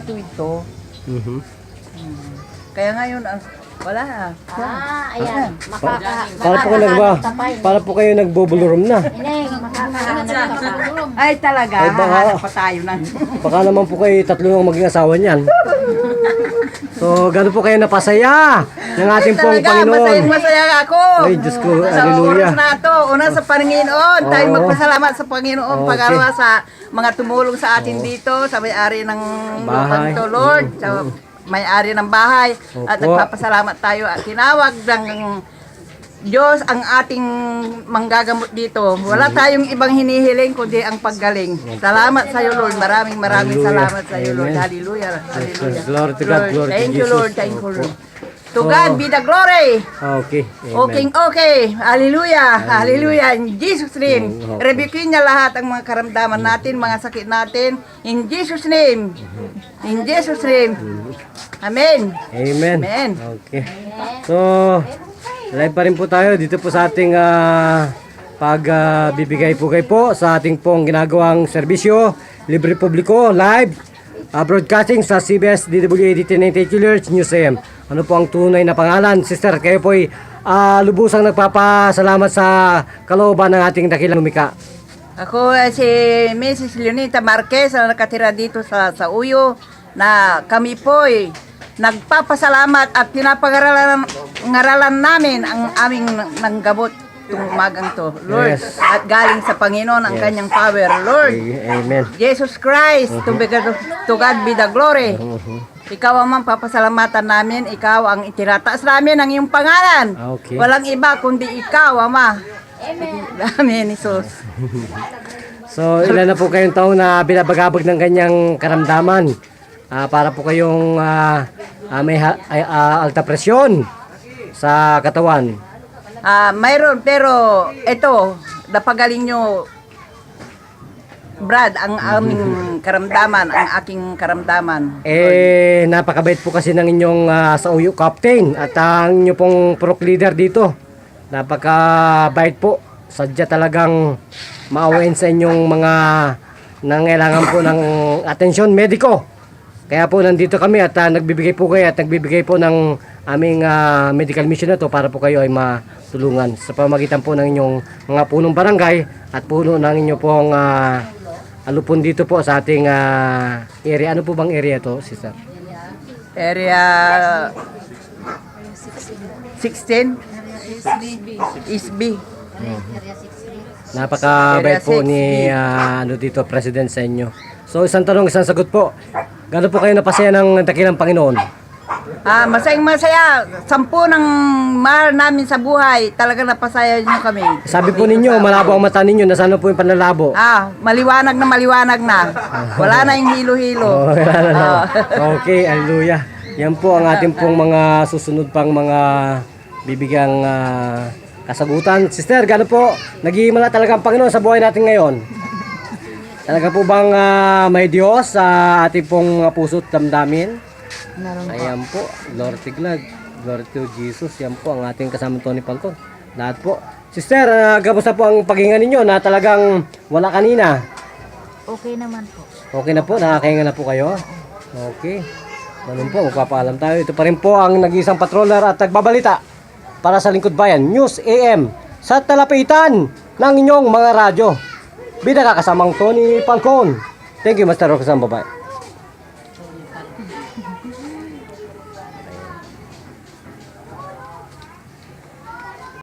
ito. Mhm. Kaya ngayon, wala. Ayan. Para po kayo nagbubulurum na. Ineng, makakahanap ka pa. Ay talaga, Ay, baka- hahanap pa tayo ng... Baka naman po kayo tatlo ang maging asawa niyan. So, gano'n po kayo napasaya ng ating pong Panginoon. Masaya ako. Ay, Diyos ko, Sa hallelujah. oras na ito, una sa Panginoon, tayo Oo. magpasalamat sa Panginoon, Okay. pangalawa sa mga tumulong sa atin dito, sa may-ari ng Bahay. lupang to, Lord, sa may-ari ng bahay, at Opo. nagpapasalamat tayo at tinawag ng Diyos ang ating manggagamot dito. Wala tayong ibang hinihiling kundi ang paggaling. Salamat sa iyo, Lord. Maraming Hallelujah. salamat sa iyo, Lord. Amen. Hallelujah. Hallelujah. Glory to God, Lord, glory to thank you, Jesus. Lord. Thank you, Lord. To So- God be the glory. Okay. Okay, okay. Hallelujah. Hallelujah. In Jesus' name. Okay. Rebukin niya lahat ang mga karamdaman natin, mga sakit natin. In Jesus' name. In Jesus' name. Amen. Amen. Amen. Okay. So, live pa rin po tayo dito po sa ating pagbibigay-pugay po sa ating pong ginagawang serbisyo, libre publiko, live broadcasting sa CBS DWAD 1098 kHz News AM. Ano po ang tunay na pangalan? Sister, kayo po ay lubusang nagpapasalamat sa kalooban ng ating dakilang lumika. Ako si Mrs. Leonita Marquez na nakatira dito sa Uyo na kami po'y nagpapasalamat at pinapangaralan namin ang aming nanggamot itong umagang to. Lord, Yes. at galing sa Panginoon ang Yes. kanyang power. Lord, Amen. Jesus Christ, to God be the glory. Ikaw ang papasalamatan namin, ikaw ang itinataas namin ang iyong pangalan. Okay. Walang iba kundi ikaw, Ama. Amen, Jesus. So, ilan na po kayong taon na binabagabag ng kanyang karamdaman? Para po kayong may alta presyon sa katawan. Mayroon, pero ito, napagaling nyo, Brad, ang aming karamdaman, ang aking karamdaman. Napakabait po kasi ng inyong sa Uyo Captain at ang inyo pong prok leader dito. Napakabait po. Sadya talagang maawain sa inyong mga nangailangan po ng atensyon mediko. Kaya po nandito kami at nagbibigay po kayo at nagbibigay po ng aming medical mission na to para po kayo ay matulungan sa pamagitan po ng inyong mga punong barangay at puno ng inyo pong alupon dito po sa ating area. Ano po bang area to, sister? Area 16? Isb. Napakabait Area po 6B. ni dito, President sa inyo. So isang tanong, isang sagot po. Gaano po kayo napasaya ng dakilang Panginoon? Masayang masaya. 10 ng mahal namin sa buhay. Talaga napasaya nyo kami. Sabi po ninyo, malabo ang mata ninyo. Nasaan po yung panlalabo? Maliwanag na. Wala na yung hilo-hilo. Wala na. Okay, hallelujah. Yan po ang ating pong mga susunod pang mga bibigang kasagutan. Sister, gaano po nag-iimala talaga ang Panginoon sa buhay natin ngayon? Talaga po bang may Diyos sa ating pong puso't damdamin? Ayan po, Lord Tiglag, Glory to Jesus. Yan po ang ating kasama Tony Panton. Lahat po. Sister, kamusta po ang paghinga ninyo na talagang wala kanina? Okay naman po. Okay na po, nakakahinga na po kayo? Okay. Ganun po, magpapaalam tayo. Ito pa rin po ang nag-iisang patroller at nagbabalita para sa Lingkod Bayan, News AM, sa talapitan ng inyong mga radyo. Bida ka kasamang Tony Pancon. Thank you, Master Roxanne. Bye-bye.